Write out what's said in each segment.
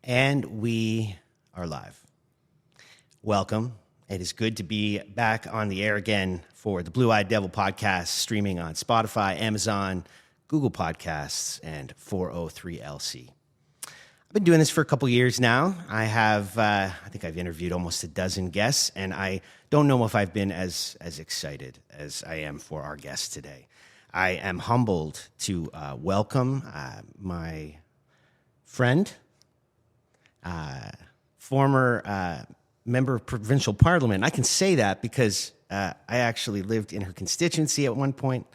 And we are live. Welcome. It is good to be back on the air again for the Blue Eyed Devil podcast, streaming on Spotify, Amazon, Google Podcasts, and 403LC. I've been doing this for a couple years now. I think I've interviewed almost a dozen guests, and I don't know if I've been as excited as I am for our guest today. I am humbled to welcome my friend, former member of provincial parliament. I can say that because I actually lived in her constituency at one point,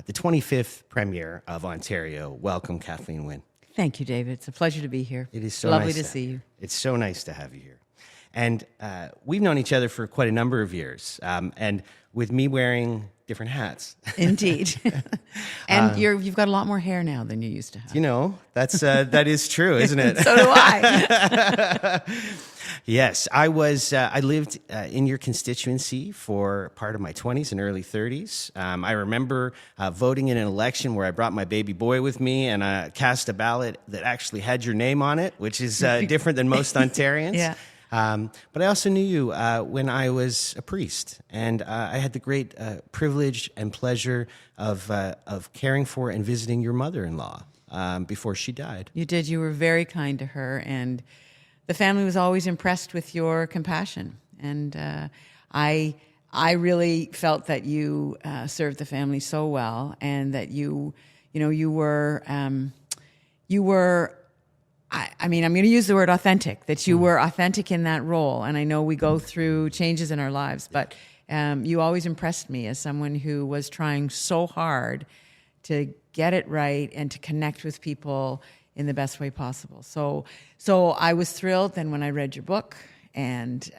the 25th Premier of Ontario. Welcome, Kathleen Wynne. Thank you, David. It's a pleasure to be here. It is so lovely nice to see you. It's so nice to have you here. And we've known each other for quite a number of years, and with me wearing different hats. Indeed. And you've got a lot more hair now than you used to have. You know, that is true, isn't it? So do I. Yes, I lived in your constituency for part of my 20s and early 30s. I remember voting in an election where I brought my baby boy with me and cast a ballot that actually had your name on it, which is different than most Ontarians. Yeah. But I also knew you when I was a priest, and I had the great privilege and pleasure of caring for and visiting your mother-in-law before she died. You did. You were very kind to her, and the family was always impressed with your compassion. And I really felt that you served the family so well, and that you were. I mean, I'm going to use the word authentic, that you were authentic in that role. And I know we go through changes in our lives, but you always impressed me as someone who was trying so hard to get it right and to connect with people in the best way possible. So I was thrilled then when I read your book and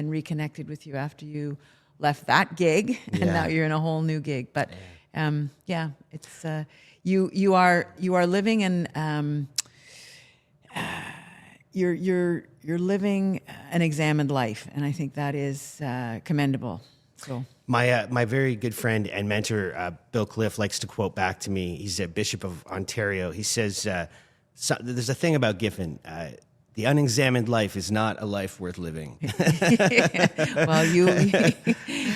reconnected with you after you left that gig, and now you're in a whole new gig. But it's you are living in. You're living an examined life, and I think that is commendable. So my very good friend and mentor, Bill Cliff, likes to quote back to me. He's a Bishop of Ontario. He says, "There's a thing about Giffen. The unexamined life is not a life worth living." Well,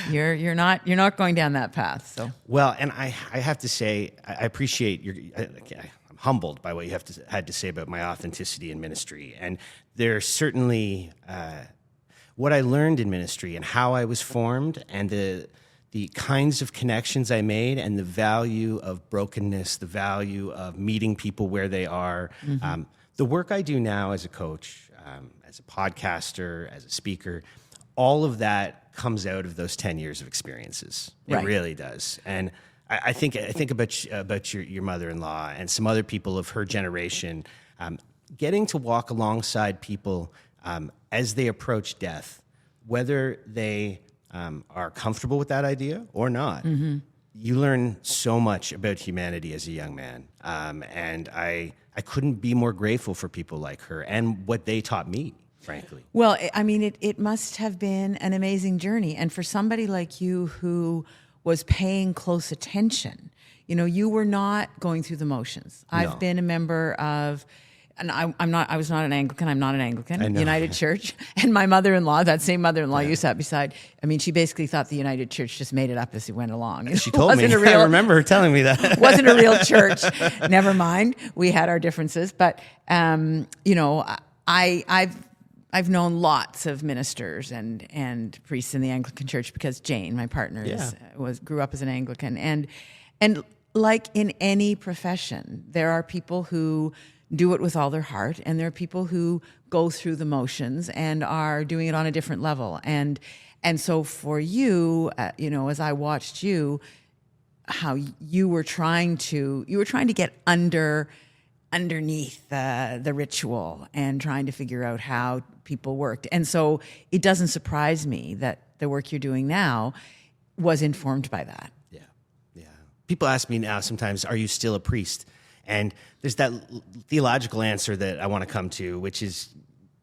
you're not going down that path. So well, and I have to say, I appreciate your. I'm humbled by what you had to say about my authenticity in ministry, and there's certainly what I learned in ministry and how I was formed, and the kinds of connections I made, and the value of brokenness, the value of meeting people where they are. Mm-hmm. The work I do now as a coach, as a podcaster, as a speaker, all of that comes out of those 10 years of experiences. It really does. And I think about your mother-in-law and some other people of her generation, getting to walk alongside people as they approach death, whether they are comfortable with that idea or not. Mm-hmm. You learn so much about humanity as a young man, and I couldn't be more grateful for people like her and what they taught me, frankly. Well, I mean, it must have been an amazing journey, and for somebody like you who was paying close attention. You were not going through the motions. No. I've been a member of, and I was not an Anglican. I'm not an Anglican. United Church. And my mother-in-law, that same mother-in-law you sat beside, I mean, she basically thought the United Church just made it up as it went along. She told me. I remember her telling me that. Wasn't a real church. Never mind. We had our differences. But, I've known lots of ministers and priests in the Anglican Church because Jane, my partner, grew up as an Anglican. And like in any profession, there are people who do it with all their heart, and there are people who go through the motions and are doing it on a different level. And so for you, as I watched you, how you were trying to get underneath the ritual and trying to figure out how people worked. And so it doesn't surprise me that the work you're doing now was informed by that. Yeah. People ask me now sometimes, are you still a priest? And there's that theological answer that I want to come to, which is,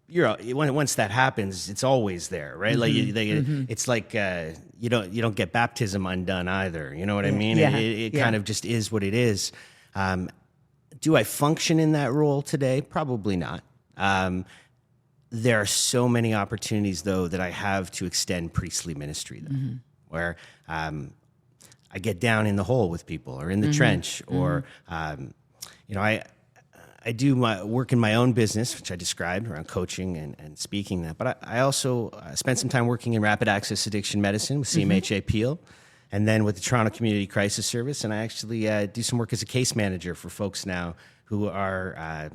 once that happens, it's always there, right? Mm-hmm. Like it's like you don't get baptism undone either. You know what I mean? Yeah. It kind of just is what it is. Do I function in that role today? Probably not. There are so many opportunities, though, that I have to extend priestly ministry, though, where I get down in the hole with people, or in the trench, or I do my work in my own business, which I described around coaching and speaking that. But I also spent some time working in rapid access addiction medicine with CMHA Peel, and then with the Toronto Community Crisis Service. And I actually do some work as a case manager for folks now who are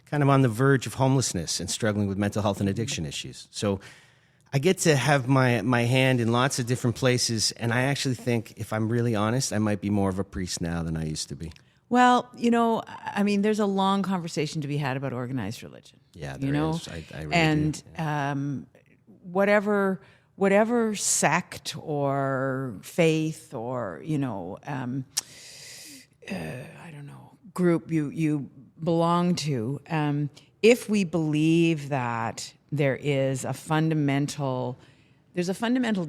kind of on the verge of homelessness and struggling with mental health and addiction issues. So I get to have my hand in lots of different places, and I actually think, if I'm really honest, I might be more of a priest now than I used to be. Well, I mean, there's a long conversation to be had about organized religion. Yeah, there is. I really and do. Yeah. whatever sect or faith or I don't know, group you belong to, if we believe that there's a fundamental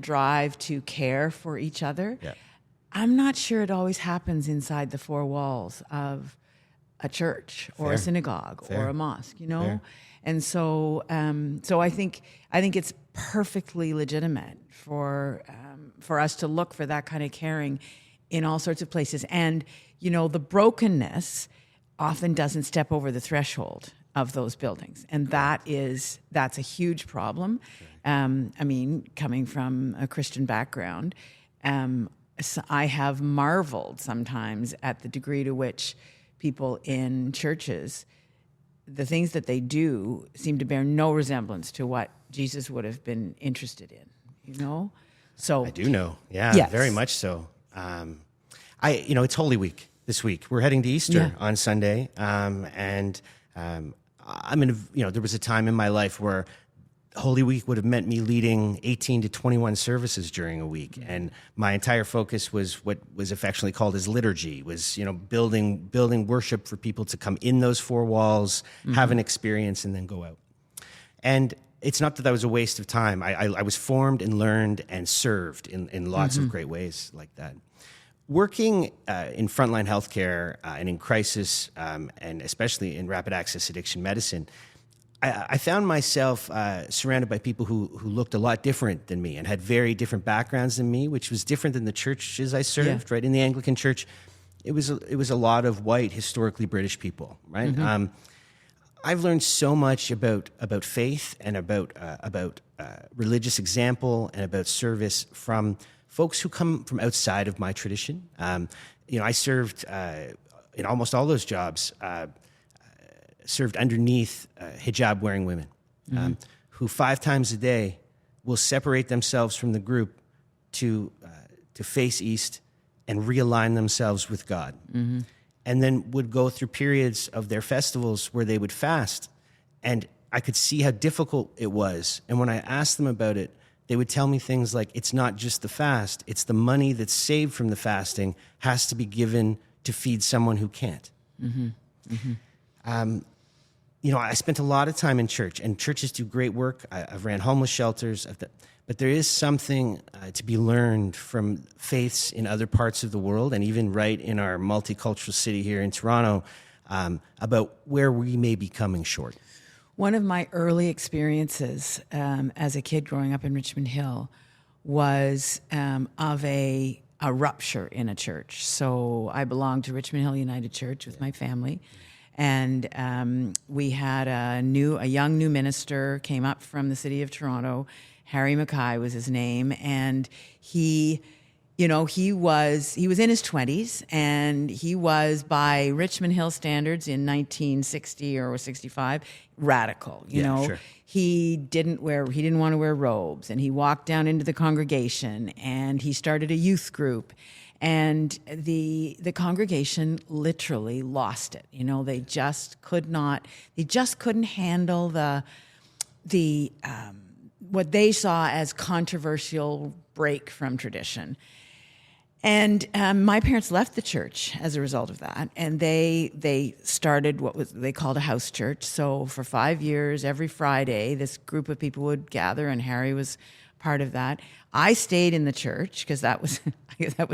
drive to care for each other, Yeah. I'm not sure it always happens inside the four walls of a church or a synagogue or a mosque, Fair. And so I think it's perfectly legitimate for us to look for that kind of caring in all sorts of places. And the brokenness often doesn't step over the threshold of those buildings, and that's a huge problem. I mean, coming from a Christian background, so I have marveled sometimes at the degree to which people in churches, the things that they do seem to bear no resemblance to what Jesus would have been interested in. So I do know. Yeah, yes. Very much so. It's Holy Week this week. We're heading to Easter on Sunday. There was a time in my life where Holy Week would have meant me leading 18 to 21 services during a week. And my entire focus was what was affectionately called as liturgy, was, building worship for people to come in those four walls, have an experience, and then go out. And it's not that that was a waste of time. I was formed and learned and served in lots of great ways like that. Working in frontline healthcare and in crisis, and especially in rapid access addiction medicine, I found myself surrounded by people who looked a lot different than me and had very different backgrounds than me, which was different than the churches I served. Right, in the Anglican Church, it was a lot of white, historically British people. Right, I've learned so much about faith and about religious example and about service from folks who come from outside of my tradition. I served in almost all those jobs. Served underneath hijab-wearing women who 5 times a day will separate themselves from the group to face east and realign themselves with God. And then would go through periods of their festivals where they would fast. And I could see how difficult it was. And when I asked them about it, they would tell me things like, it's not just the fast, it's the money that's saved from the fasting has to be given to feed someone who can't. I spent a lot of time in church, and churches do great work. I've ran homeless shelters, but there is something to be learned from faiths in other parts of the world, and even right in our multicultural city here in Toronto, about where we may be coming short. One of my early experiences as a kid growing up in Richmond Hill was of a rupture in a church. So I belonged to Richmond Hill United Church with my family. And we had a young new minister came up from the city of Toronto. Harry Mackay was his name, and he was in his 20s, and he was, by Richmond Hill standards in 1960 or 65, radical. Sure. He didn't want to wear robes, and he walked down into the congregation, and he started a youth group. And the congregation literally lost it. They just couldn't handle the what they saw as controversial break from tradition. And my parents left the church as a result of that, and they started what they called a house church. So for 5 years, every Friday, this group of people would gather, and Harry was part of that. I stayed in the church because that was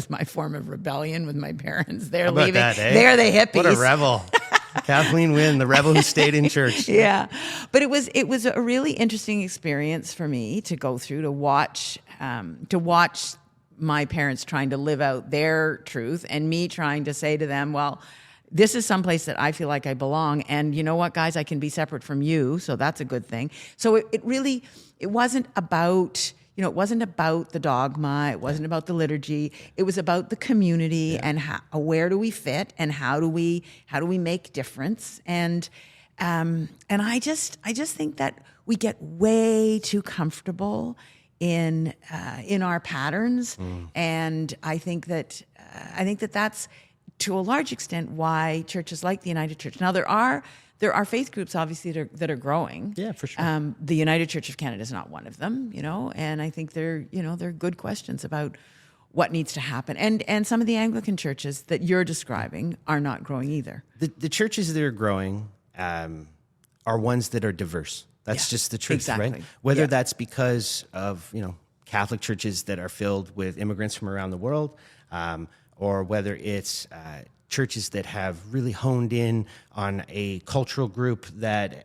my form of rebellion with my parents. They're leaving. That, eh? They're the hippies. What a rebel. Kathleen Wynne, the rebel who stayed in church. Yeah, but it was a really interesting experience for me to go through, to watch my parents trying to live out their truth and me trying to say to them, well, this is someplace that I feel like I belong, and you know what, guys, I can be separate from you, so that's a good thing. So it wasn't about, it wasn't about the dogma, it wasn't about the liturgy, it was about the community and where do we fit and how do we make difference. And I just think that we get way too comfortable in our patterns, and I think that that's to a large extent why churches like the United Church. Now there are faith groups obviously that are growing. Yeah, for sure. The United Church of Canada is not one of them, and I think they're good questions about what needs to happen. And some of the Anglican churches that you're describing are not growing either. The churches that are growing are ones that are diverse. That's just the truth, exactly. right? Whether that's because of, Catholic churches that are filled with immigrants from around the world, or whether it's churches that have really honed in on a cultural group that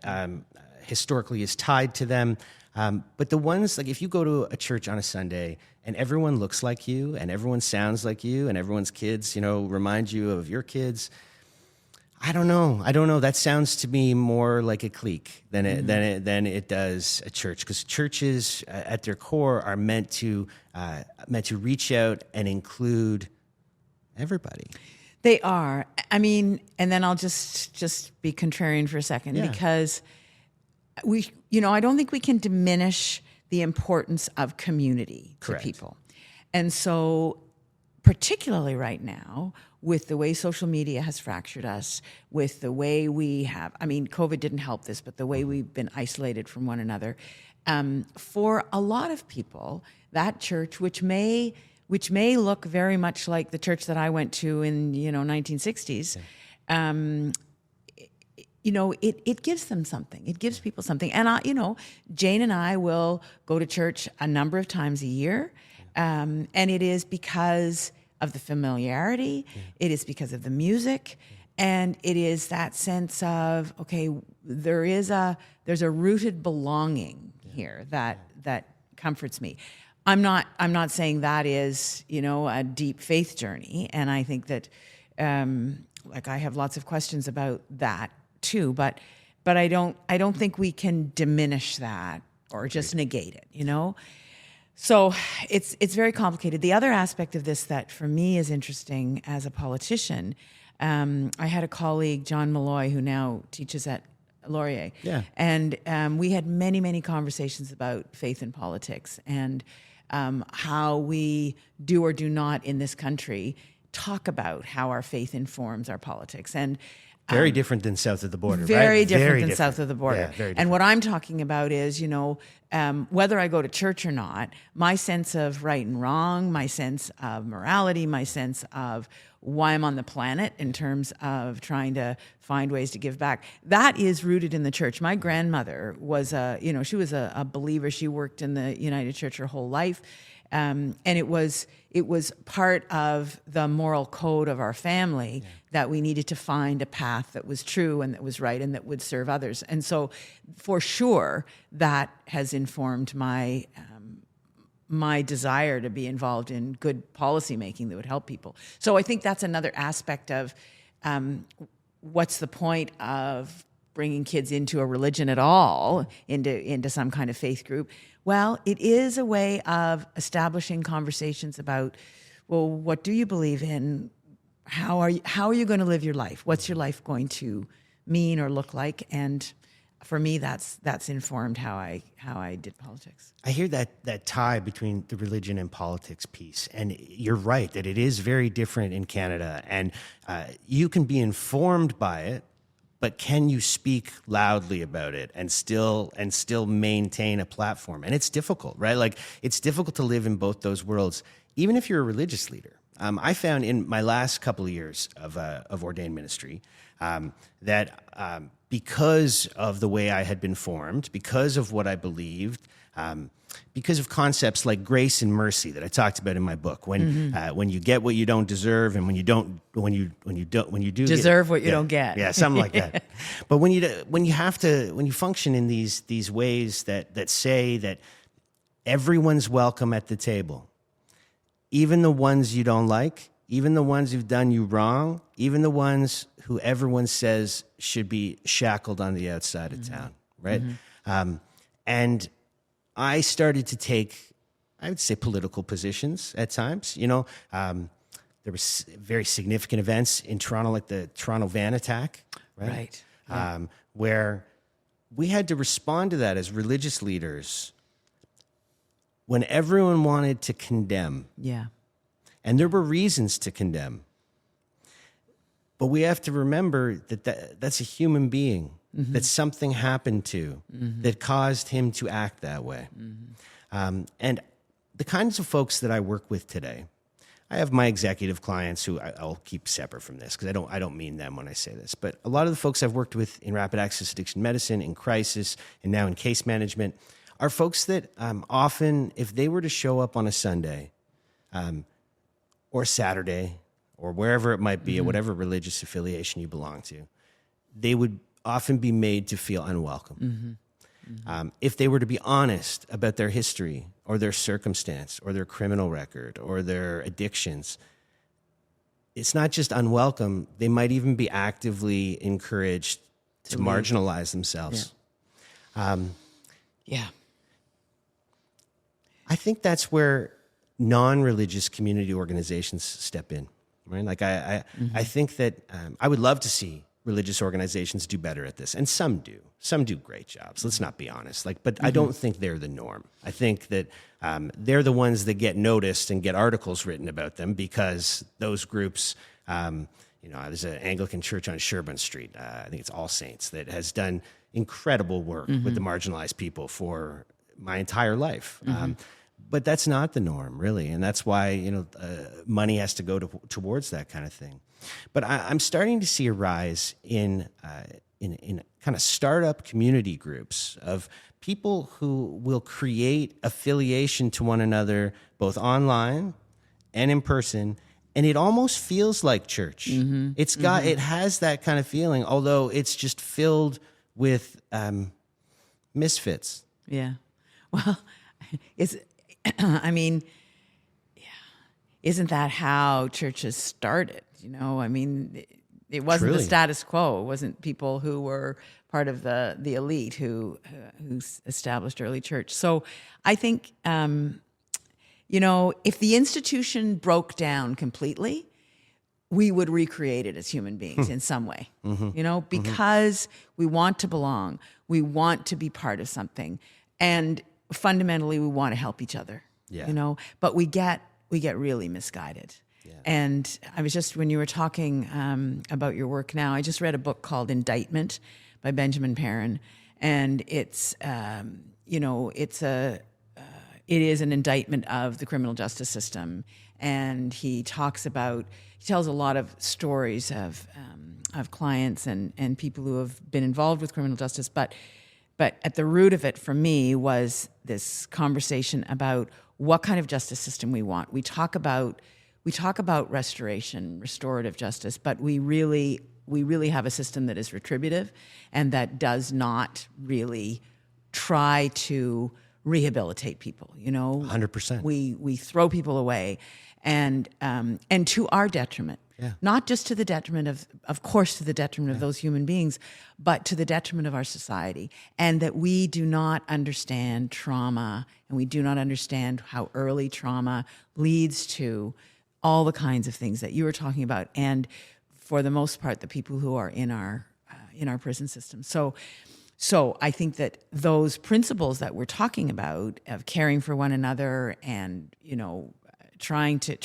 historically is tied to them. But the ones, like if you go to a church on a Sunday and everyone looks like you and everyone sounds like you and everyone's kids, remind you of your kids, I don't know. That sounds to me more like a clique than it does a church, because churches at their core are meant to reach out and include everybody. They are. I mean, and then I'll just be contrarian for a second, because I don't think we can diminish the importance of community to people. And so particularly right now, with the way social media has fractured us, with the way we have, COVID didn't help this, but the way we've been isolated from one another, for a lot of people, that church, which may look very much like the church that I went to in 1960s, it gives them something. It gives people something. And Jane and I will go to church a number of times a year, and it is because of the familiarity. It is because of the music, and it is that sense of, okay, there's a rooted belonging here that comforts me. I'm not saying that is, a deep faith journey, and I think that I have lots of questions about that too, but I don't think we can diminish that or just negate it, So it's very complicated. The other aspect of this that for me is interesting as a politician, I had a colleague, John Malloy, who now teaches at Laurier. Yeah. And we had many, many conversations about faith and politics and how we do or do not in this country talk about how our faith informs our politics. And very different than south of the border, very right? Different than south of the border. Yeah, very different. And what I'm talking about is, whether I go to church or not, my sense of right and wrong, my sense of morality, my sense of why I'm on the planet in terms of trying to find ways to give back, that is rooted in the church. My grandmother was she was a believer. She worked in the United Church her whole life. And it was part of the moral code of our family that we needed to find a path that was true and that was right and that would serve others. And so, for sure, that has informed my desire to be involved in good policy making that would help people. So I think that's another aspect of what's the point of bringing kids into a religion at all, into some kind of faith group. Well, it is a way of establishing conversations about, well, what do you believe in? How are you going to live your life? What's your life going to mean or look like? And for me, that's informed how I did politics. I hear that tie between the religion and politics piece, and you're right that it is very different in Canada, and you can be informed by it, but can you speak loudly about it and still maintain a platform? And it's difficult, right? Like, it's difficult to live in both those worlds, even if you're a religious leader. I found in my last couple of years of ordained ministry that because of the way I had been formed, because of what I believed, because of concepts like grace and mercy that I talked about in my book. When you get what you don't deserve, and when you do Deserve what you don't get. Yeah, something like that. But when you function in these ways that say that everyone's welcome at the table, even the ones you don't like, even the ones who've done you wrong, even the ones who everyone says should be shackled on the outside of town, right? And I started to take, I would say, political positions at times. There were very significant events in Toronto, like the Toronto van attack, right? Where we had to respond to that as religious leaders when everyone wanted to condemn. Yeah. And there were reasons to condemn. But we have to remember that's a human being that something happened to that caused him to act that way. And the kinds of folks that I work with today, I have my executive clients who I'll keep separate from this because I don't mean them when I say this. But a lot of the folks I've worked with in rapid access addiction medicine, in crisis, and now in case management are folks that often, if they were to show up on a Sunday or Saturday or wherever it might be, or whatever religious affiliation you belong to, they would often be made to feel unwelcome. If they were to be honest about their history or their circumstance or their criminal record or their addictions, it's not just unwelcome, they might even be actively encouraged to marginalize themselves. Yeah. I think that's where non-religious community organizations step in, right? Like I think that I would love to see religious organizations do better at this, and some do. Some do great jobs. Let's not be honest. But I don't think they're the norm. I think that they're the ones that get noticed and get articles written about them because those groups. There's an Anglican church on Sherbourne Street. I think it's All Saints that has done incredible work with the marginalized people for my entire life. But that's not the norm, really, and that's why money has to go towards that kind of thing. But I'm starting to see a rise in kind of startup community groups of people who will create affiliation to one another, both online and in person, and it almost feels like church. It has that kind of feeling, although it's just filled with misfits. Yeah. Well, isn't that how churches started? It wasn't the status quo. It wasn't people who were part of the elite who established early church. So I think, if the institution broke down completely, we would recreate it as human beings in some way, because we want to belong. We want to be part of something. And fundamentally, we want to help each other, but we get really misguided. Yeah. And I was just, when you were talking about your work now, I just read a book called Indictment by Benjamin Perrin. And it is an indictment of the criminal justice system. And he tells a lot of stories of clients and people who have been involved with criminal justice. But at the root of it for me was this conversation about what kind of justice system we want. We talk about restoration, restorative justice, but we really have a system that is retributive and that does not really try to rehabilitate people. 100%. We throw people away, and to our detriment. Yeah. Not just to the detriment of course, to the detriment of those human beings, but to the detriment of our society. And that we do not understand trauma, and we do not understand how early trauma leads to all the kinds of things that you were talking about. And for the most part, the people who are in our prison system. So I think that those principles that we're talking about of caring for one another and, trying to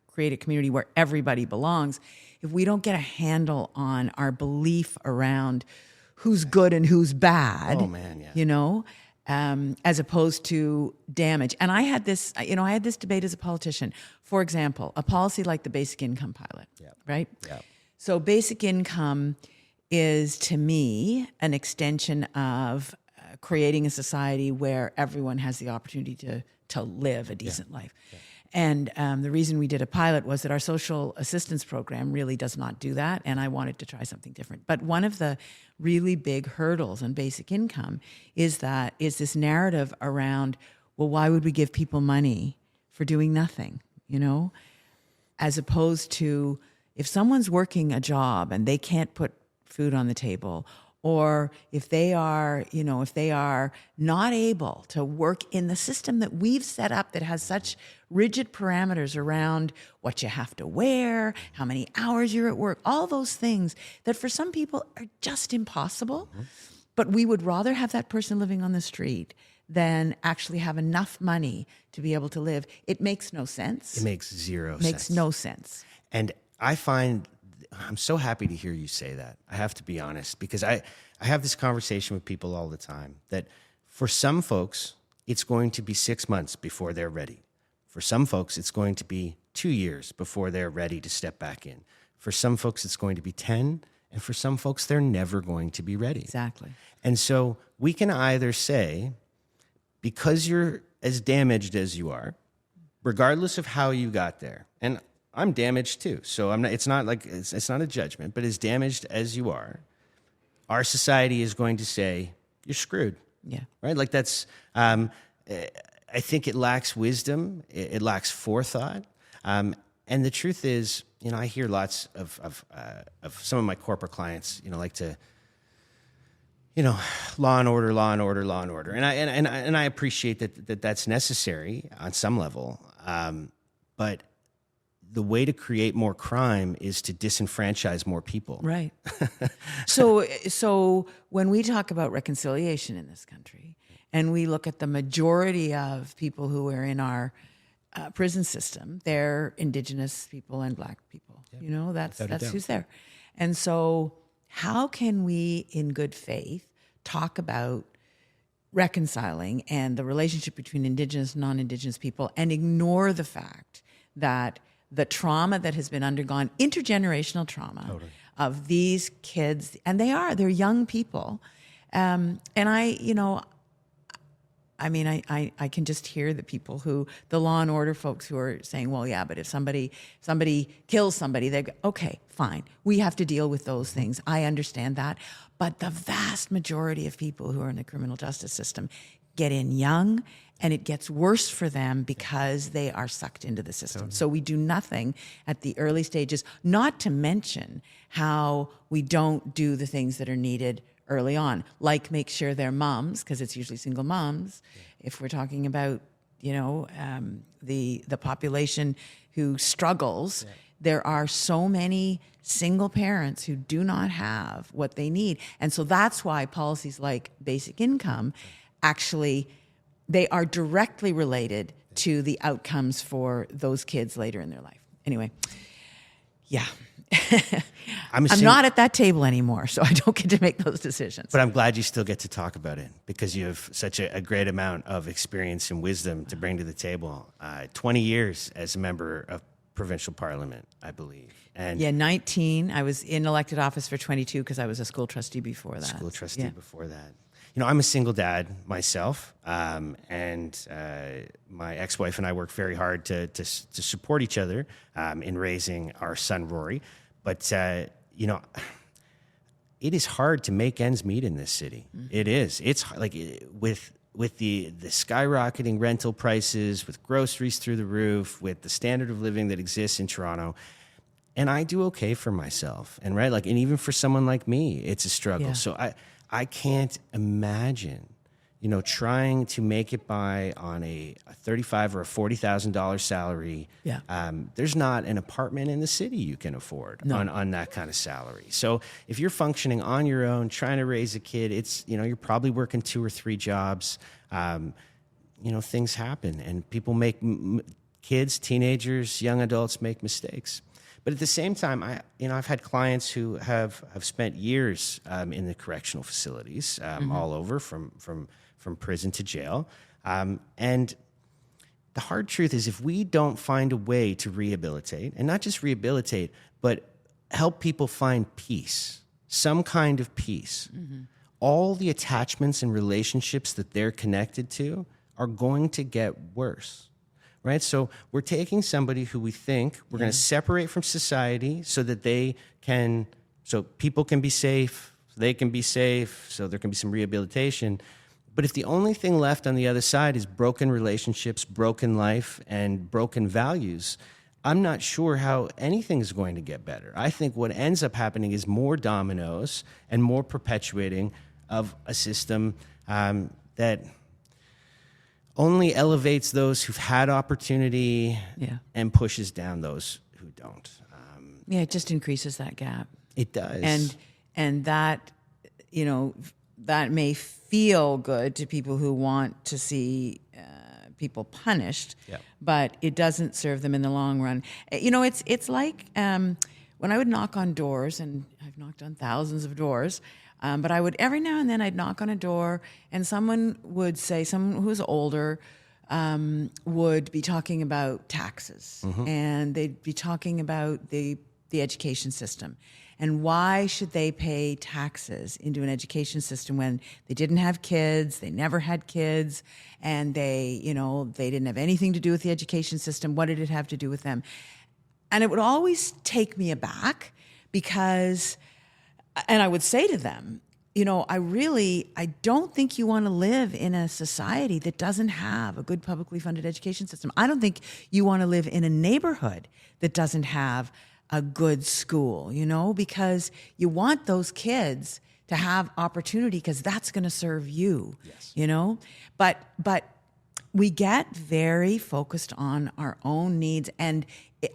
create a community where everybody belongs, if we don't get a handle on our belief around who's good and who's bad, as opposed to damage. And I had this debate as a politician. For example, a policy like the basic income pilot, right? Yeah. So basic income is, to me, an extension of creating a society where everyone has the opportunity to live a decent life. Yeah. And the reason we did a pilot was that our social assistance program really does not do that, and I wanted to try something different. But one of the really big hurdles on basic income is this narrative around, well, why would we give people money for doing nothing, as opposed to if someone's working a job and they can't put food on the table, or if they are not able to work in the system that we've set up that has such rigid parameters around what you have to wear, how many hours you're at work, all those things that for some people are just impossible. Mm-hmm. But we would rather have that person living on the street than actually have enough money to be able to live. It makes no sense. It makes zero sense. Makes no sense. And I'm so happy to hear you say that. I have to be honest, because I have this conversation with people all the time that for some folks, it's going to be 6 months before they're ready. For some folks, it's going to be 2 years before they're ready to step back in. For some folks, it's going to be 10. And for some folks, they're never going to be ready. Exactly. And so we can either say, because you're as damaged as you are, regardless of how you got there, and I'm damaged too, so I'm not. It's not like it's not a judgment, but as damaged as you are, our society is going to say you're screwed. Yeah, right. Like that's. I think it lacks wisdom. It lacks forethought. And the truth is, I hear lots of some of my corporate clients, like to. Law and order, law and order, law and order, and I appreciate that's necessary on some level, but the way to create more crime is to disenfranchise more people. Right. So when we talk about reconciliation in this country, and we look at the majority of people who are in our prison system, they're Indigenous people and Black people. Yeah. That's who's there, and so. How can we, in good faith, talk about reconciling and the relationship between Indigenous and non-Indigenous people and ignore the fact that the trauma that has been undergone, intergenerational trauma of these kids, and they're young people. And I can just hear the people the law and order folks who are saying, well, yeah, but if somebody kills somebody, they go, okay, fine. We have to deal with those things. I understand that. But the vast majority of people who are in the criminal justice system get in young, and it gets worse for them because they are sucked into the system. So we do nothing at the early stages, not to mention how we don't do the things that are needed early on, like make sure they're moms, because it's usually single moms. Yeah. If we're talking about, the population who struggles, there are so many single parents who do not have what they need. And so that's why policies like basic income, actually, they are directly related to the outcomes for those kids later in their life. Anyway, yeah. I'm not at that table anymore, so I don't get to make those decisions. But I'm glad you still get to talk about it because you have such a great amount of experience and wisdom to bring to the table. 20 years as a member of provincial parliament, I believe. And 19. I was in elected office for 22 because I was a school trustee before that. Before that. I'm a single dad myself, and my ex-wife and I work very hard to support each other in raising our son Rory. But it is hard to make ends meet in this city. Mm-hmm. It is. It's like with the skyrocketing rental prices, with groceries through the roof, with the standard of living that exists in Toronto. And I do okay for myself, and and even for someone like me, it's a struggle. Yeah. So I can't imagine, trying to make it by on a $35,000 or a $40,000 salary. Yeah. There's not an apartment in the city you can afford on that kind of salary. So if you're functioning on your own, trying to raise a kid, it's, you're probably working 2 or 3 jobs. Things happen, and people make kids, teenagers, young adults make mistakes. But at the same time, I've had clients who have spent years in the correctional facilities all over, from prison to jail. And the hard truth is, if we don't find a way to rehabilitate, and not just rehabilitate, but help people find peace, some kind of peace, all the attachments and relationships that they're connected to are going to get worse. Right? So we're taking somebody who we think we're going to separate from society so that so people can be safe, they can be safe, so there can be some rehabilitation. But if the only thing left on the other side is broken relationships, broken life, and broken values, I'm not sure how anything's going to get better. I think what ends up happening is more dominoes and more perpetuating of a system that only elevates those who've had opportunity and pushes down those who don't. It just increases that gap. It does. And that, that may feel good to people who want to see people punished, but it doesn't serve them in the long run. It's like when I would knock on doors, and I've knocked on thousands of doors, but I would, every now and then I'd knock on a door and someone would say, someone who's older would be talking about taxes, and they'd be talking about the education system. And why should they pay taxes into an education system when they didn't have kids, they never had kids, and they didn't have anything to do with the education system? What did it have to do with them? And it would always take me aback because, and I would say to them, I don't think you want to live in a society that doesn't have a good publicly funded education system. I don't think you want to live in a neighborhood that doesn't have a good school, because you want those kids to have opportunity because that's going to serve you, But we get very focused on our own needs. And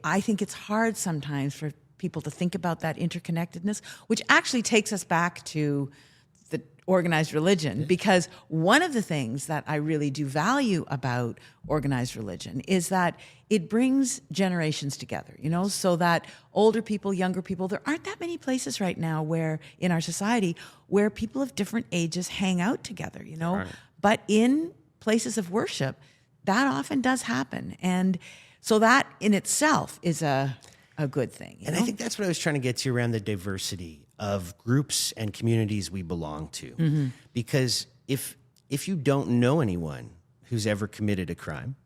I think it's hard sometimes for people to think about that interconnectedness, which actually takes us back to the organized religion, because one of the things that I really do value about organized religion is that it brings generations together, so that older people, younger people, there aren't that many places right now where in our society where people of different ages hang out together, Right. But in places of worship, that often does happen. And so that in itself is a good thing. I think that's what I was trying to get to around the diversity of groups and communities we belong to. Because if you don't know anyone who's ever committed a crime,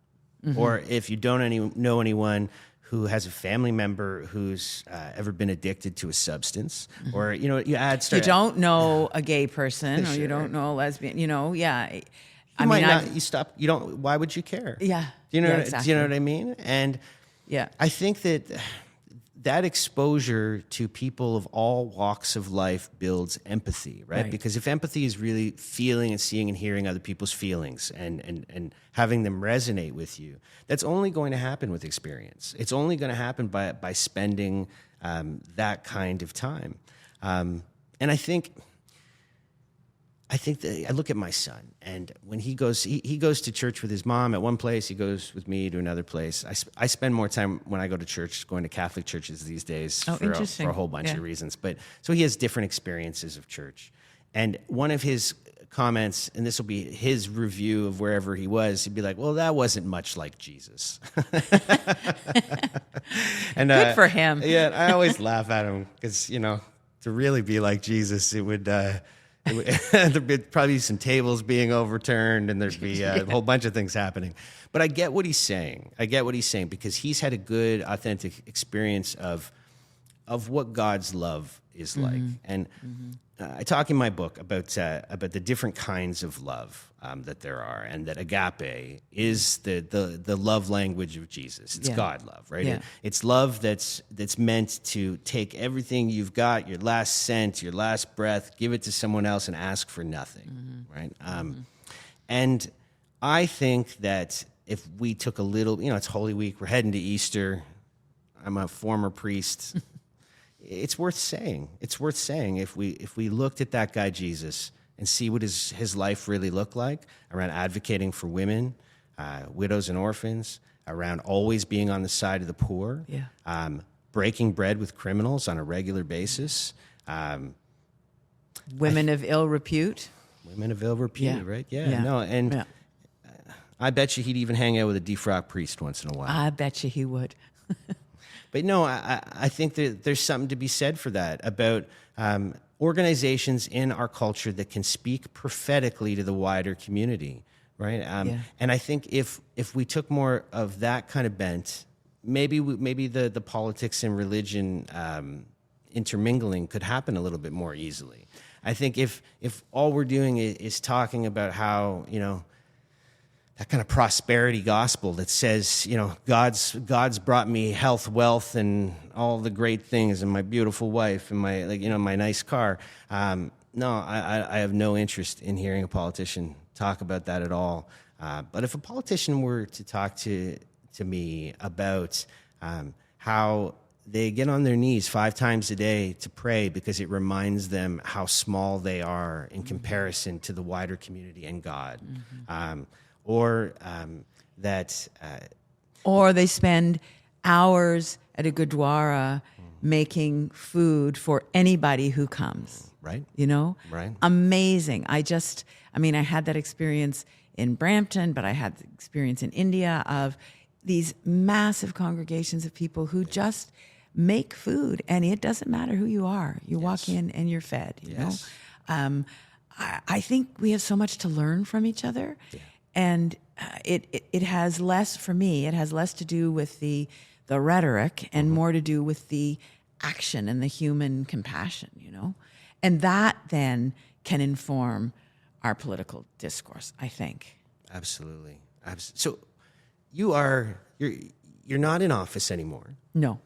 or if you don't know anyone who has a family member who's ever been addicted to a substance, or you don't know a gay person, or you don't know a lesbian, why would you care? Yeah. Exactly. Do you know what I mean? And I think that exposure to people of all walks of life builds empathy, right? Because if empathy is really feeling and seeing and hearing other people's feelings and having them resonate with you, that's only going to happen with experience. It's only going to happen by spending that kind of time. And I think that I look at my son, and when he goes to church with his mom at one place, he goes with me to another place. I spend more time when I go to church, going to Catholic churches these days for a whole bunch of reasons. But so he has different experiences of church. And one of his comments, and this will be his review of wherever he was, he'd be like, well, that wasn't much like Jesus. And good for him. Yeah, I always laugh at him because, to really be like Jesus, it would... there'd probably be some tables being overturned, and there'd be a whole bunch of things happening. But I get what he's saying. Because he's had a good, authentic experience of what God's love is like. And I talk in my book about the different kinds of love that there are, and that agape is the love language of Jesus. It's God love, right? Yeah. It's love that's meant to take everything you've got, your last cent, your last breath, give it to someone else and ask for nothing, right? And I think that if we took a little, it's Holy Week, we're heading to Easter. I'm a former priest. It's worth saying. It's worth saying if we looked at that guy Jesus and see what his life really looked like around advocating for women, widows and orphans, around always being on the side of the poor, breaking bread with criminals on a regular basis. Women of ill repute. Women of ill repute, right? Yeah. No, and I bet you he'd even hang out with a defrocked priest once in a while. I bet you he would. But no, I think that there's something to be said for that, about organizations in our culture that can speak prophetically to the wider community, right? And I think if we took more of that kind of bent, maybe the politics and religion intermingling could happen a little bit more easily. I think if all we're doing is talking about how, that kind of prosperity gospel that says, God's brought me health, wealth, and all the great things, and my beautiful wife, and my my nice car. No, I have no interest in hearing a politician talk about that at all. But if a politician were to talk to me about how they get on their knees 5 times a day to pray because it reminds them how small they are in comparison to the wider community and God. Or they spend hours at a gurdwara making food for anybody who comes. Right. Right. Amazing. I had that experience in Brampton, but I had the experience in India of these massive congregations of people who just make food, and it doesn't matter who you are. You walk in and you're fed, you know? I think we have so much to learn from each other. Yeah. And it has less, for me, it has less to do with the rhetoric and more to do with the action and the human compassion, And that then can inform our political discourse, I think. Absolutely. So you're not in office anymore. No.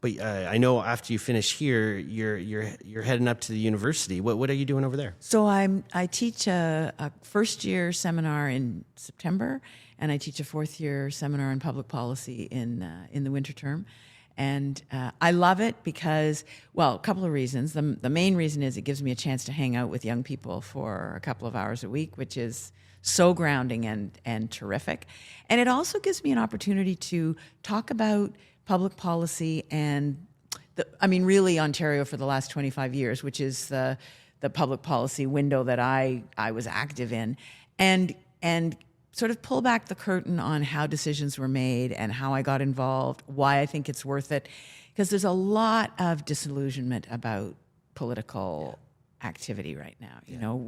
But I know after you finish here, you're heading up to the university. What are you doing over there? So I teach a first year seminar in September, and I teach a fourth year seminar in public policy in the winter term. And I love it because, well, a couple of reasons. The main reason is it gives me a chance to hang out with young people for a couple of hours a week, which is so grounding and terrific. And it also gives me an opportunity to talk about public policy and really Ontario for the last 25 years, which is the public policy window that I was active in, and sort of pull back the curtain on how decisions were made and how I got involved, why I think it's worth it, because there's a lot of disillusionment about political activity right now,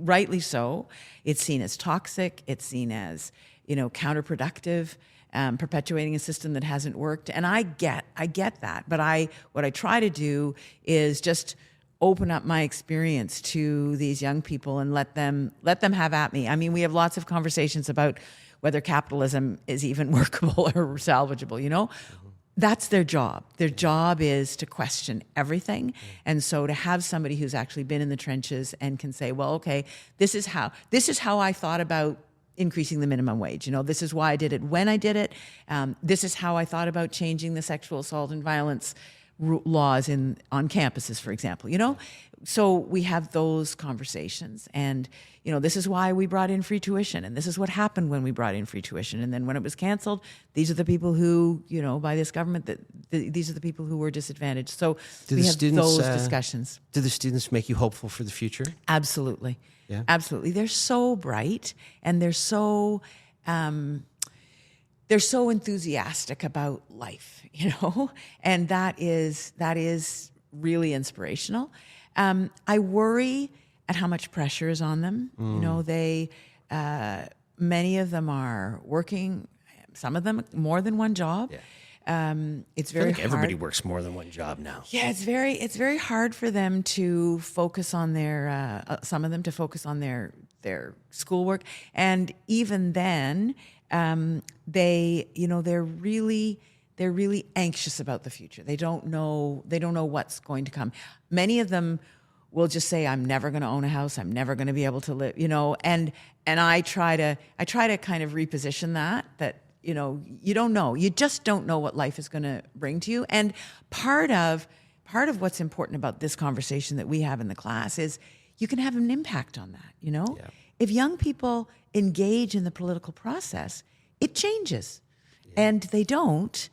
rightly so. It's seen as toxic, it's seen as, counterproductive, perpetuating a system that hasn't worked. And I get that. But what I try to do is just open up my experience to these young people and let them have at me. I mean, we have lots of conversations about whether capitalism is even workable or salvageable, That's their job. Their job is to question everything. And so to have somebody who's actually been in the trenches and can say, well, okay, this is how I thought about increasing the minimum wage. This is why I did it when I did it. This is how I thought about changing the sexual assault and violence laws on campuses, for example, So we have those conversations, and this is why we brought in free tuition, and this is what happened when we brought in free tuition, and then when it was canceled, these are the people who, by this government, these are the people who were disadvantaged. So we have those discussions. Do the students make you hopeful for the future? Absolutely, yeah. Absolutely. They're so bright, and they're so enthusiastic about life, and that is really inspirational. I worry at how much pressure is on them. Many of them are working, some of them more than one job. Yeah. It's very hard. Everybody works more than one job now. Yeah, it's very hard for them to focus on some of them to focus on their schoolwork, and even then, they're really anxious about the future. They don't know what's going to come. Many of them will just say, I'm never going to own a house. I'm never going to be able to live, and I try to kind of reposition that, you don't know. You just don't know what life is going to bring to you. And part of what's important about this conversation that we have in the class is you can have an impact on that, Yeah. If young people engage in the political process, it changes. Yeah. And they don't,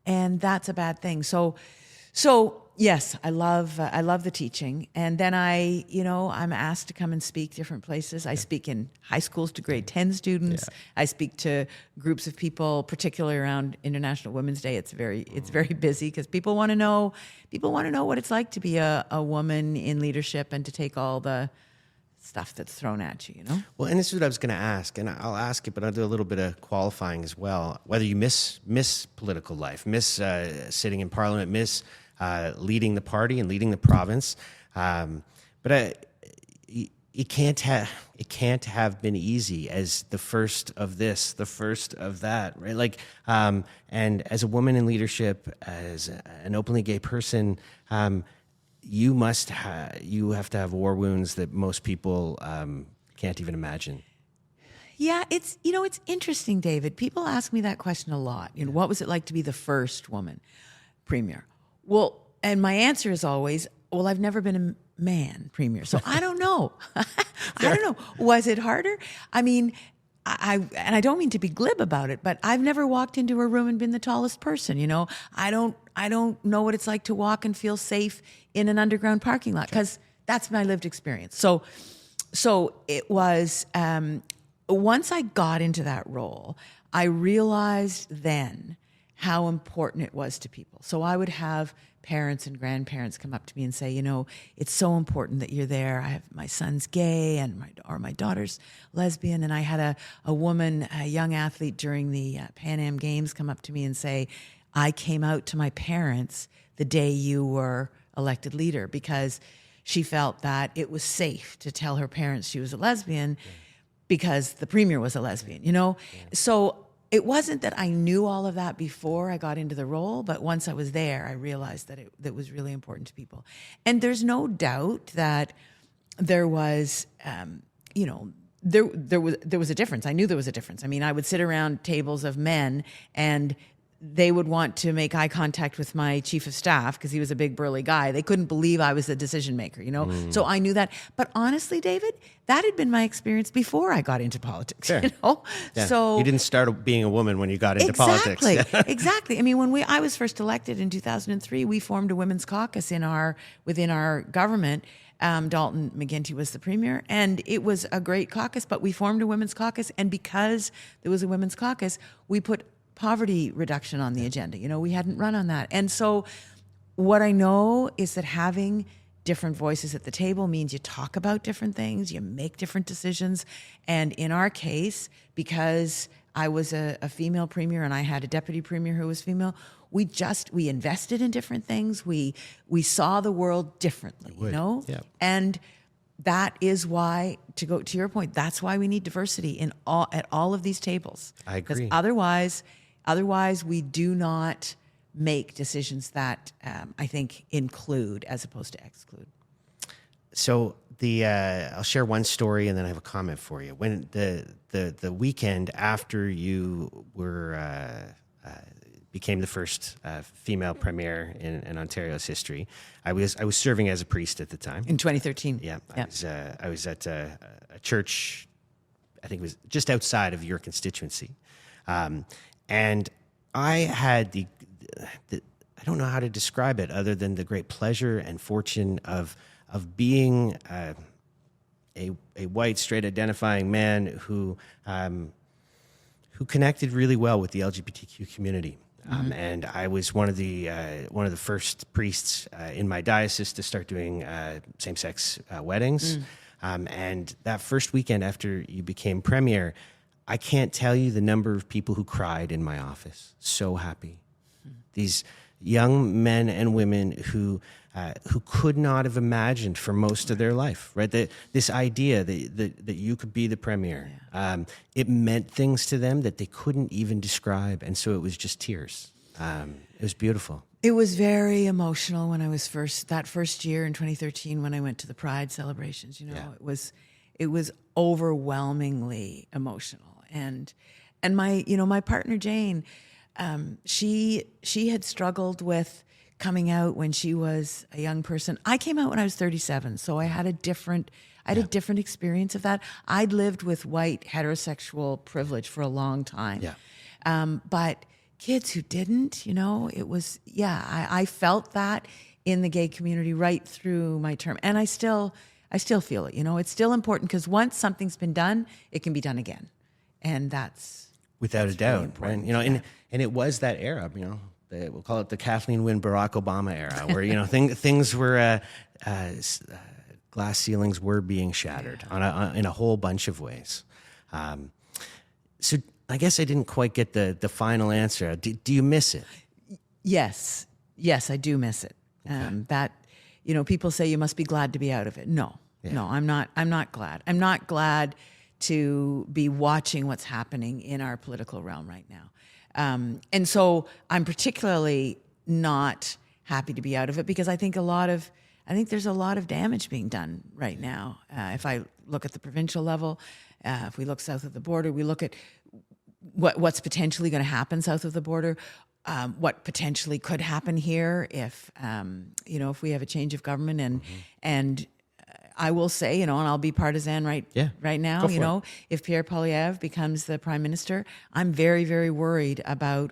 and that's a bad thing. So Yes, I love the teaching, and then I'm asked to come and speak different places. I speak in high schools to grade 10 students. I speak to groups of people, particularly around International Women's Day. It's very busy because people want to know what it's like to be a woman in leadership and to take all the stuff that's thrown at you. Well, and this is what I was going to ask, and I'll ask it, but I'll do a little bit of qualifying as well. Whether you miss political life, miss sitting in Parliament, miss leading the party and leading the province, but it can't have been easy as the first of this, the first of that, right? Like, and as a woman in leadership, as an openly gay person, you have to have war wounds that most people can't even imagine. Yeah, it's interesting, David. People ask me that question a lot. What was it like to be the first woman premier? Well, and my answer is always, well, I've never been a man premier, so I don't know. I don't know. Was it harder? I mean, I don't mean to be glib about it, but I've never walked into a room and been the tallest person. I don't know what it's like to walk and feel safe in an underground parking lot, because that's my lived experience. So it was, once I got into that role, I realized then how important it was to people. So I would have parents and grandparents come up to me and say, it's so important that you're there. I have my son's gay and my daughter's lesbian. And I had a woman, a young athlete during the Pan Am Games, come up to me and say, I came out to my parents the day you were elected leader, because she felt that it was safe to tell her parents she was a lesbian because the premier was a lesbian, So it wasn't that I knew all of that before I got into the role, but once I was there, I realized that it was really important to people. And there's no doubt that there was, there was a difference. I knew there was a difference. I mean, I would sit around tables of men, and they would want to make eye contact with my chief of staff because he was a big burly guy. They couldn't believe I was the decision maker, So I knew that. But honestly, David, that had been my experience before I got into politics, Sure. Yeah. So you didn't start being a woman when you got into politics. Exactly. I mean, when I was first elected in 2003, we formed a women's caucus within our government. Dalton McGuinty was the premier, and it was a great caucus, but we formed a women's caucus, and because there was a women's caucus, we put poverty reduction on the agenda. We hadn't run on that. And so what I know is that having different voices at the table means you talk about different things, you make different decisions. And in our case, because I was a female premier and I had a deputy premier who was female, we invested in different things. We saw the world differently, Yeah. And that is why, to go to your point, that's why we need diversity at all of these tables. I agree. Because otherwise we do not make decisions that I think include as opposed to exclude. So I'll share one story and then I have a comment for you. When the weekend after you became the first female premier in Ontario's history, I was serving as a priest at the time in 2013. Yeah, I was at a church, I think it was just outside of your constituency. And I had I don't know how to describe it other than the great pleasure and fortune of being a white, straight identifying man who connected really well with the LGBTQ community. And I was one of the first priests in my diocese to start doing same-sex weddings. And that first weekend after you became premier, I can't tell you the number of people who cried in my office. So happy. These young men and women who could not have imagined for most of their life, right? This idea that you could be the premier, it meant things to them that they couldn't even describe, and so it was just tears. It was beautiful. It was very emotional when I was that first year in 2013 when I went to the Pride celebrations. It was overwhelmingly emotional, and my partner Jane, she had struggled with coming out when she was a young person. I came out when I was 37, so I had a different experience of that. I'd lived with white heterosexual privilege for a long time. But kids who didn't, it was, I felt that in the gay community right through my term. And I still feel it, it's still important because once something's been done, it can be done again. And that's without a doubt, right? And it was that era, we'll call it the Kathleen Wynne, Barack Obama era, where, things were, glass ceilings were being shattered in a whole bunch of ways. So I guess I didn't quite get the final answer. Do you miss it? Yes, I do miss it. That, people say you must be glad to be out of it. No, I'm not glad. I'm not glad to be watching what's happening in our political realm right now. And so I'm particularly not happy to be out of it because I think there's a lot of damage being done right now. If I look at the provincial level, if we look south of the border, we look at what's potentially going to happen south of the border, what potentially could happen here if we have a change of government and I will say, and I'll be partisan right now, if Pierre Poilievre becomes the prime minister, I'm very, very worried about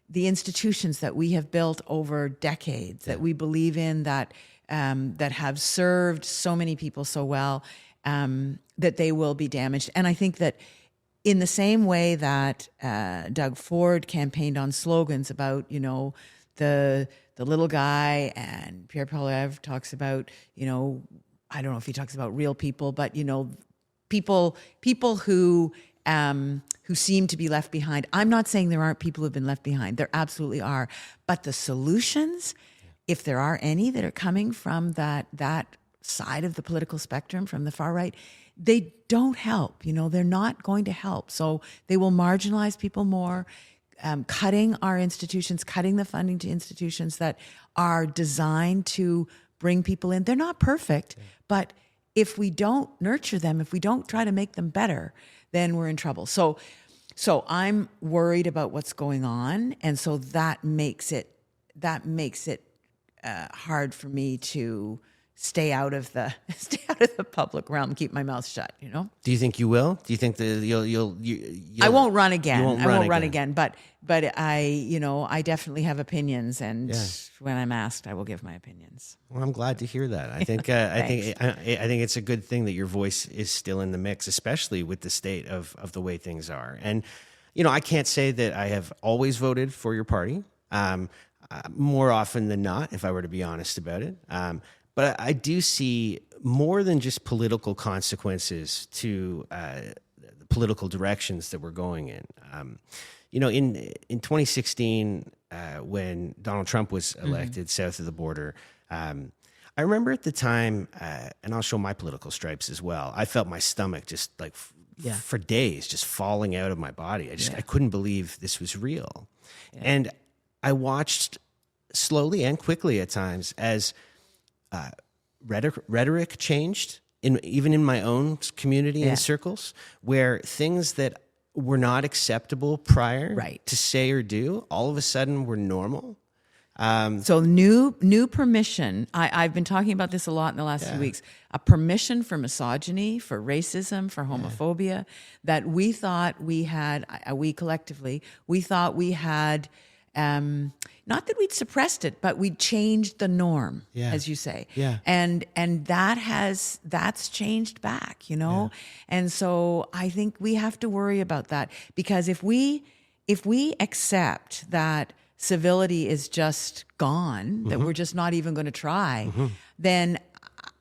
the institutions that we have built over decades, that we believe in, that have served so many people so well, that they will be damaged. And I think that in the same way that Doug Ford campaigned on slogans about, the little guy, and Pierre Poilievre talks about, I don't know if he talks about real people, but people who seem to be left behind. I'm not saying there aren't people who've been left behind. There absolutely are. But the solutions, if there are any that are coming from that side of the political spectrum, from the far right, they don't help. They're not going to help. So they will marginalize people more, cutting our institutions, cutting the funding to institutions that are designed to bring people in. They're not perfect, but if we don't nurture them, if we don't try to make them better, then we're in trouble. So I'm worried about what's going on, and so that makes it hard for me to stay out of the public realm, keep my mouth shut. Do you think you will? Do you think that you'll I won't run again. I won't run again. But I definitely have opinions, and when I'm asked, I will give my opinions. Well, I'm glad to hear that. I think I think it's a good thing that your voice is still in the mix, especially with the state of the way things are. And I can't say that I have always voted for your party. More often than not, if I were to be honest about it. But I do see more than just political consequences to the political directions that we're going in. In 2016, when Donald Trump was elected south of the border, I remember at the time, and I'll show my political stripes as well, I felt my stomach just like for days just falling out of my body. I couldn't believe this was real. Yeah. And I watched slowly and quickly at times as rhetoric changed, even in my own community and circles, where things that were not acceptable prior to say or do, all of a sudden were normal. So new permission. I've been talking about this a lot in the last few weeks. A permission for misogyny, for racism, for homophobia, that we thought we had, we collectively, we thought we had, not that we'd suppressed it, but we'd changed the norm, as you say. Yeah. And that's changed back, And so I think we have to worry about that, because if we accept that civility is just gone, that we're just not even going to try, then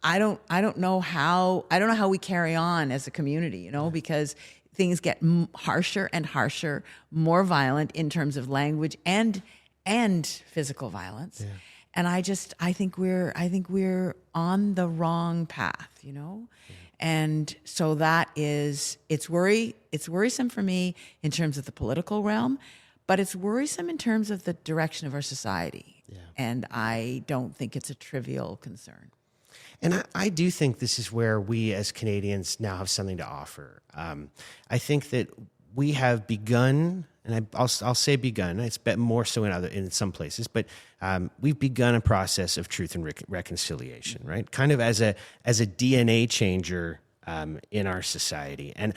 I don't know how we carry on as a community, because things get harsher and harsher, more violent in terms of language and physical violence. Yeah. And I think we're on the wrong path, Yeah. And so it's worrisome for me in terms of the political realm, but it's worrisome in terms of the direction of our society. Yeah. And I don't think it's a trivial concern. And I do think this is where we as Canadians now have something to offer. I think that we have begun, and I'll say begun, it's more so in some places, but we've begun a process of truth and reconciliation, right? Kind of as a DNA changer in our society. And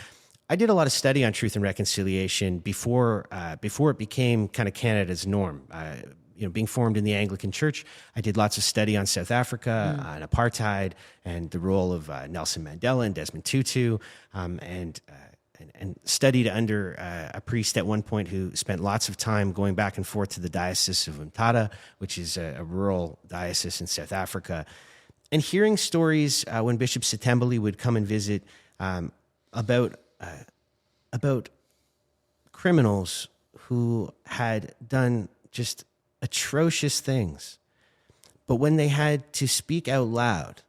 I did a lot of study on truth and reconciliation before it became kind of Canada's norm. being formed in the Anglican Church, I did lots of study on South Africa, and apartheid, and the role of Nelson Mandela and Desmond Tutu, and studied under a priest at one point who spent lots of time going back and forth to the Diocese of Umtata, which is a rural diocese in South Africa, and hearing stories when Bishop Sitembele would come and visit about criminals who had done just atrocious things. But when they had to speak out loud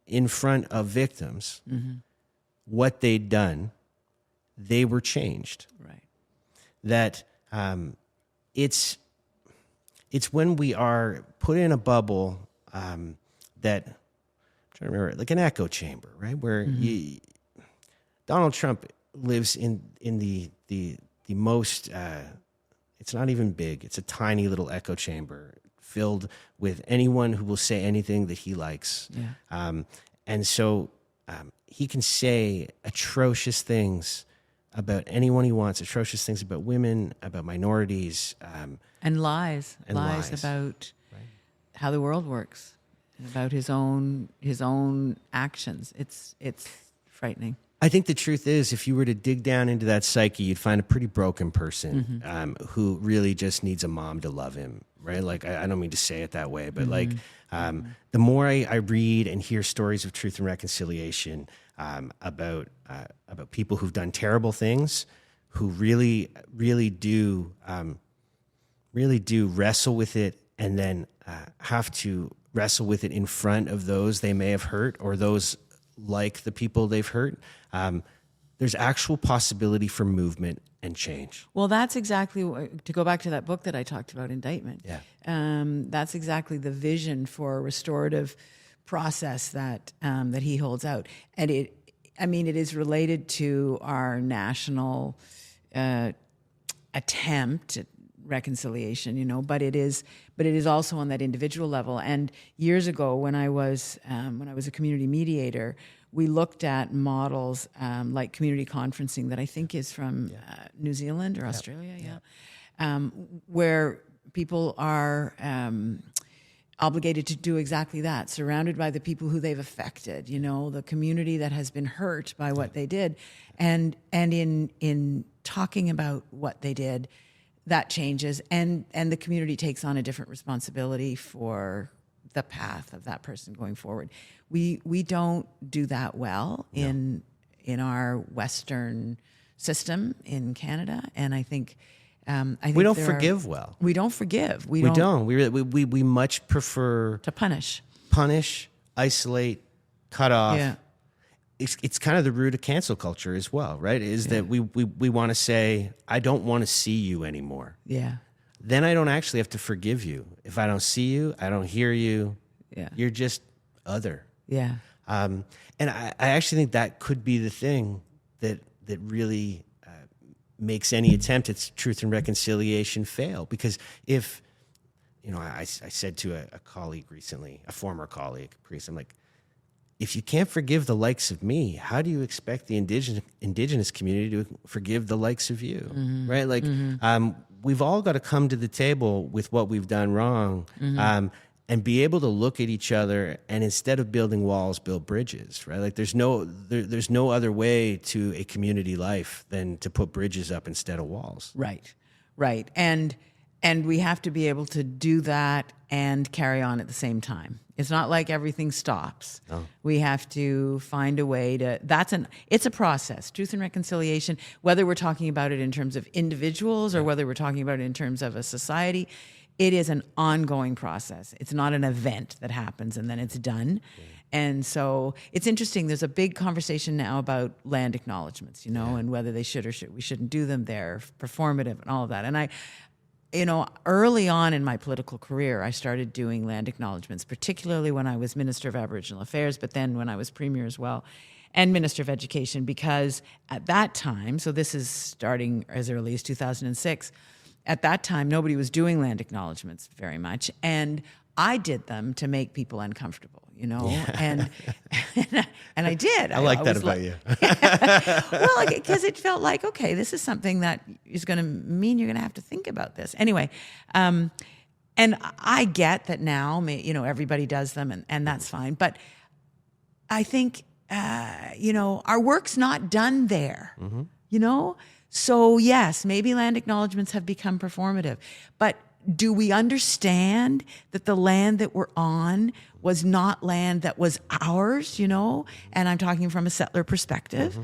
in front of victims what they'd done, they were changed. Right. That it's when we are put in a bubble that, I'm trying to remember, like an echo chamber, right? Where Donald Trump lives in the most, it's not even big, it's a tiny little echo chamber filled with anyone who will say anything that he likes. Yeah. And so he can say atrocious things about anyone he wants, atrocious things about women, about minorities. And lies about how the world works, and about his own actions. It's frightening. I think the truth is, if you were to dig down into that psyche, you'd find a pretty broken person who really just needs a mom to love him, right? Like, I don't mean to say it that way, but the more I read and hear stories of truth and reconciliation about people who've done terrible things, who really do wrestle with it, and then have to wrestle with it in front of those they may have hurt, or those like the people they've hurt, there's actual possibility for movement and change. Well, that's exactly, to go back to that book that I talked about, Indictment. Yeah. That's exactly the vision for a restorative process that he holds out. And it is related to our national attempt at reconciliation, but it is also on that individual level. And years ago, when I was a community mediator, we looked at models like community conferencing that I think is from New Zealand or Australia, where people are obligated to do exactly that, surrounded by the people who they've affected, the community that has been hurt by what they did, and in talking about what they did, that changes, and the community takes on a different responsibility for the path of that person going forward. We don't do that well in our Western system in Canada, and I think we don't forgive well. We don't forgive. We don't. We much prefer to punish, isolate, cut off. Yeah. It's kind of the root of cancel culture as well, right? That we want to say, I don't want to see you anymore. Yeah. Then I don't actually have to forgive you. If I don't see you, I don't hear you. Yeah. You're just other. Yeah. And I actually think that could be the thing that really makes any attempt at truth and reconciliation fail. Because if, I said to a colleague recently, a former colleague, priest, I'm like, if you can't forgive the likes of me, how do you expect the indigenous community to forgive the likes of you, right? Like, we've all got to come to the table with what we've done wrong, and be able to look at each other, and instead of building walls, build bridges, right? Like, there's no other way to a community life than to put bridges up instead of walls. Right. And we have to be able to do that and carry on at the same time. It's not like everything stops. No. We have to find a way to, it's a process. Truth and reconciliation, whether we're talking about it in terms of individuals or whether we're talking about it in terms of a society, it is an ongoing process. It's not an event that happens and then it's done. Yeah. And so it's interesting. There's a big conversation now about land acknowledgements, and whether they should or we shouldn't do them. They're performative and all of that. And early on in my political career, I started doing land acknowledgements, particularly when I was Minister of Aboriginal Affairs, but then when I was Premier as well, and Minister of Education, because at that time, so this is starting as early as 2006, at that time, nobody was doing land acknowledgements very much, and I did them to make people uncomfortable, and I did. I like that about you. Well, because it felt like, okay, this is something that is going to mean you're going to have to think about this. Anyway, And I get that now, everybody does them, and that's fine. But I think, our work's not done there, So yes, maybe land acknowledgements have become performative, but do we understand that the land that we're on was not land that was ours, And I'm talking from a settler perspective.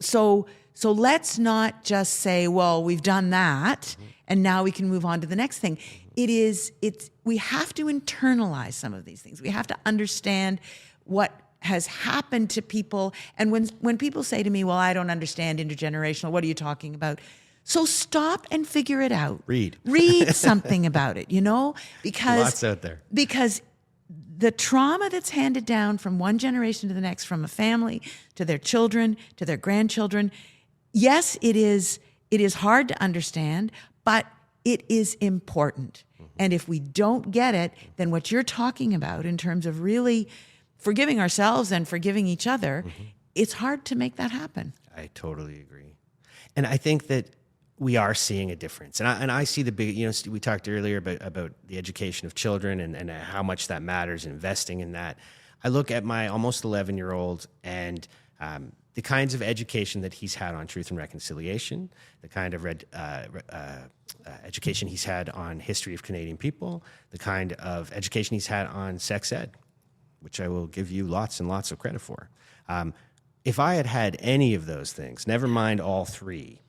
So let's not just say, well, we've done that and now we can move on to the next thing. We have to internalize some of these things. We have to understand what has happened to people. And when people say to me, well, I don't understand intergenerational, what are you talking about? So stop and figure it out. Read something about it, because lots out there. Because the trauma that's handed down from one generation to the next, from a family to their children, to their grandchildren, yes, it is hard to understand, but it is important. And if we don't get it, then what you're talking about in terms of really forgiving ourselves and forgiving each other, it's hard to make that happen. I totally agree. And I think that we are seeing a difference. And I see the big, we talked earlier about the education of children and how much that matters, investing in that. I look at my almost 11-year-old and the kinds of education that he's had on truth and reconciliation, the kind of education he's had on history of Canadian people, the kind of education he's had on sex ed, which I will give you lots and lots of credit for. If I had had any of those things, never mind all three,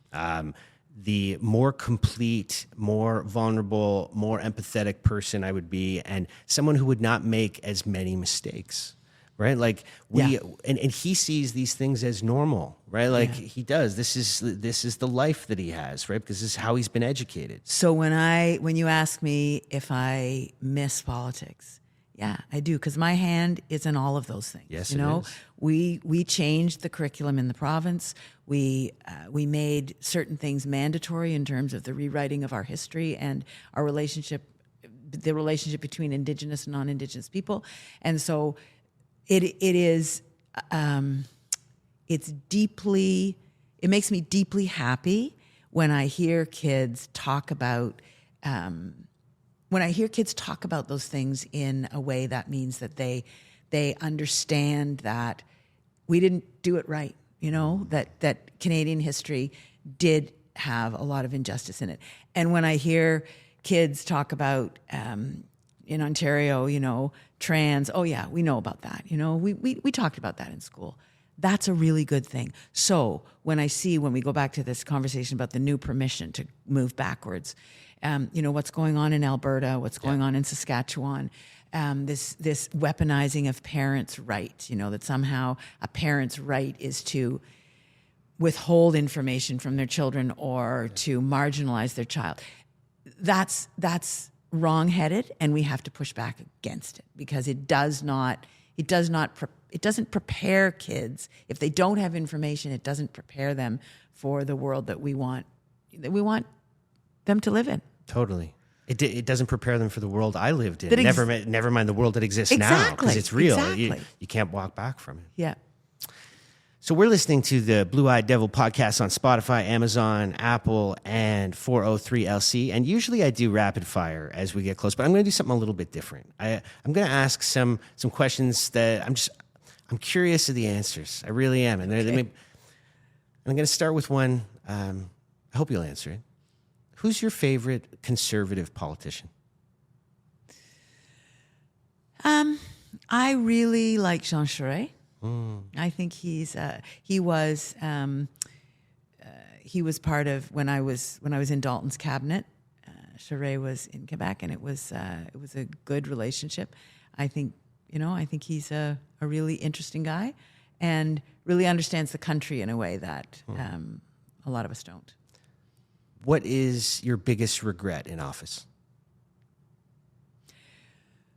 the more complete, more vulnerable, more empathetic person I would be, and someone who would not make as many mistakes, right? Like and he sees these things as normal, right? Like he does. This is the life that he has, right? Because this is how he's been educated. So when you ask me if I miss politics, yeah, I do, because my hand is in all of those things. Yes, it is. We changed the curriculum in the province. We made certain things mandatory in terms of the rewriting of our history and our relationship, the relationship between Indigenous and non-Indigenous people. And so it makes me deeply happy when I hear kids talk about those things in a way that means that they understand that we didn't do it right, that Canadian history did have a lot of injustice in it. And when I hear kids talk about in Ontario, trans, oh yeah, we know about that. We talked about that in school. That's a really good thing. So when we go back to this conversation about the new permission to move backwards, what's going on in Alberta, what's going on in Saskatchewan, this weaponizing of parents' rights, that somehow a parent's right is to withhold information from their children or to marginalize their child. That's wrong-headed, and we have to push back against it, because it doesn't prepare kids. If they don't have information, it doesn't prepare them for the world that we want them to live in. Totally. It doesn't prepare them for the world I lived in. Never mind the world that exists now, because it's real. Exactly. You can't walk back from it. Yeah. So we're listening to the Blue-Eyed Devil podcast on Spotify, Amazon, Apple, and 403LC. And usually I do rapid fire as we get close, but I'm going to do something a little bit different. I'm going to ask some questions that I'm curious of the answers. I really am. And I'm going to start with one. I hope you'll answer it. Who's your favorite conservative politician? I really like Jean Charest. I think he was part of when I was in Dalton's cabinet. Charest was in Quebec, and it was a good relationship. I think he's a really interesting guy, and really understands the country in a way that a lot of us don't. What is your biggest regret in office?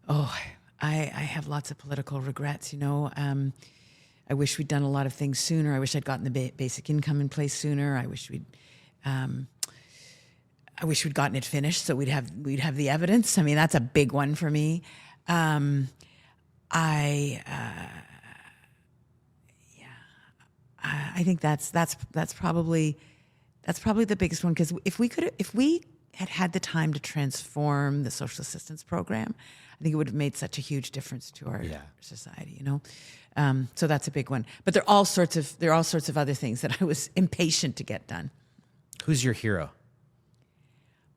Oh, I have lots of political regrets. I wish we'd done a lot of things sooner. I wish I'd gotten the basic income in place sooner. I wish we'd gotten it finished so we'd have the evidence. I mean, that's a big one for me. I think that's probably the biggest one, because if we had the time to transform the social assistance program, I think it would have made such a huge difference to our society, you know? So that's a big one. But there are all sorts of other things that I was impatient to get done. Who's your hero?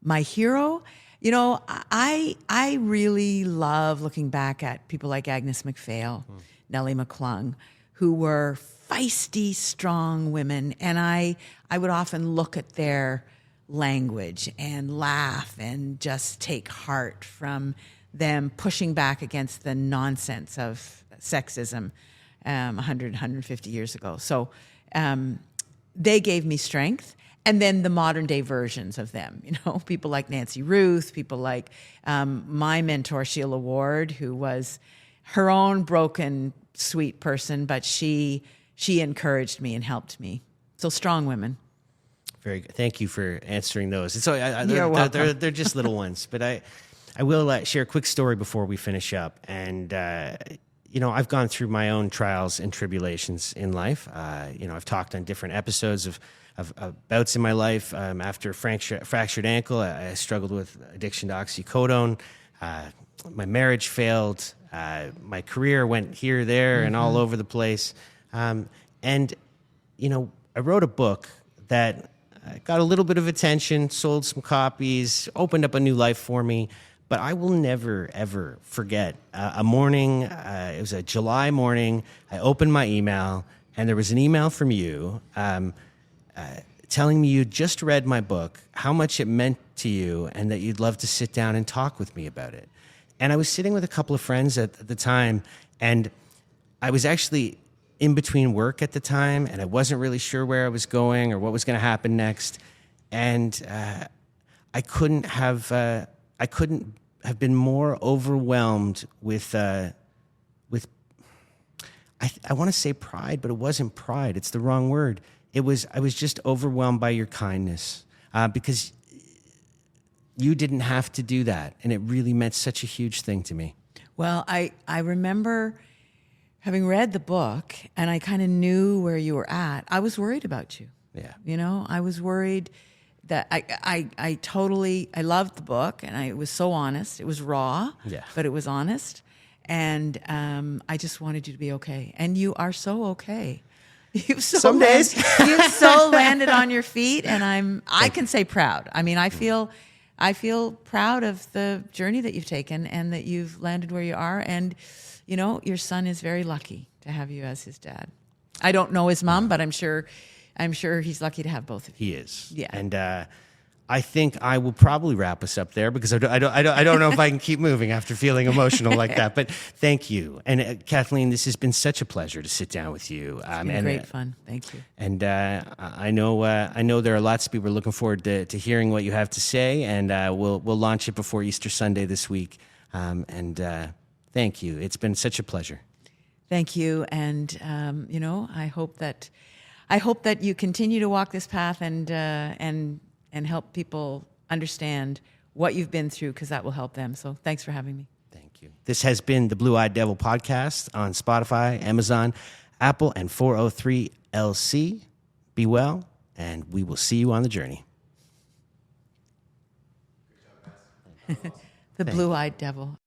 My hero, you know, I really love looking back at people like Agnes MacPhail, Nellie McClung, who were feisty, strong women. And I would often look at their language and laugh and just take heart from them pushing back against the nonsense of sexism 150 years ago. So they gave me strength. And then the modern day versions of them, you know, people like Nancy Ruth, people like my mentor, Sheila Ward, who was her own broken, sweet person, but she encouraged me and helped me. So strong women. Very good. Thank you for answering those. And so You're welcome. they're just little ones, but I will share a quick story before we finish up. And, you know, I've gone through my own trials and tribulations in life. You know, I've talked on different episodes of bouts in my life. After a fractured ankle, I struggled with addiction to oxycodone. My marriage failed. My career went here, there, and all over the place. And, you know, I wrote a book that got a little bit of attention, sold some copies, opened up a new life for me. But I will never, ever forget a morning. It was a July morning. I opened my email, and there was an email from you telling me you'd just read my book, how much it meant to you, and that you'd love to sit down and talk with me about it. And I was sitting with a couple of friends at the time, and I was actually in between work at the time, and I wasn't really sure where I was going or what was going to happen next. And I couldn't have been more overwhelmed with I want to say pride, but it wasn't pride. It's the wrong word. I was just overwhelmed by your kindness because you didn't have to do that, and it really meant such a huge thing to me. Well, I remember having read the book, and I kind of knew where you were at. I was worried about you. Yeah. You know, I was worried that I loved the book, and it was so honest. It was raw, but it was honest. And I just wanted you to be okay. And you are so okay. Some days. You've so landed on your feet, and I can say proud. I mean, I feel proud of the journey that you've taken and that you've landed where you are. And, you know, your son is very lucky to have you as his dad. I don't know his mom, but I'm sure he's lucky to have both of you. He is. Yeah. And I think I will probably wrap us up there because I don't know if I can keep moving after feeling emotional like that. But thank you. And Kathleen, this has been such a pleasure to sit down with you. It's been great fun. Thank you. And I know there are lots of people looking forward to hearing what you have to say. And we'll launch it before Easter Sunday this week. And thank you. It's been such a pleasure. Thank you. And you know, I hope that you continue to walk this path and help people understand what you've been through, because that will help them. So thanks for having me. Thank you. This has been the Blue-Eyed Devil podcast on Spotify, Amazon, Apple, and 403LC. Be well, and we will see you on the journey. The Blue-Eyed Devil.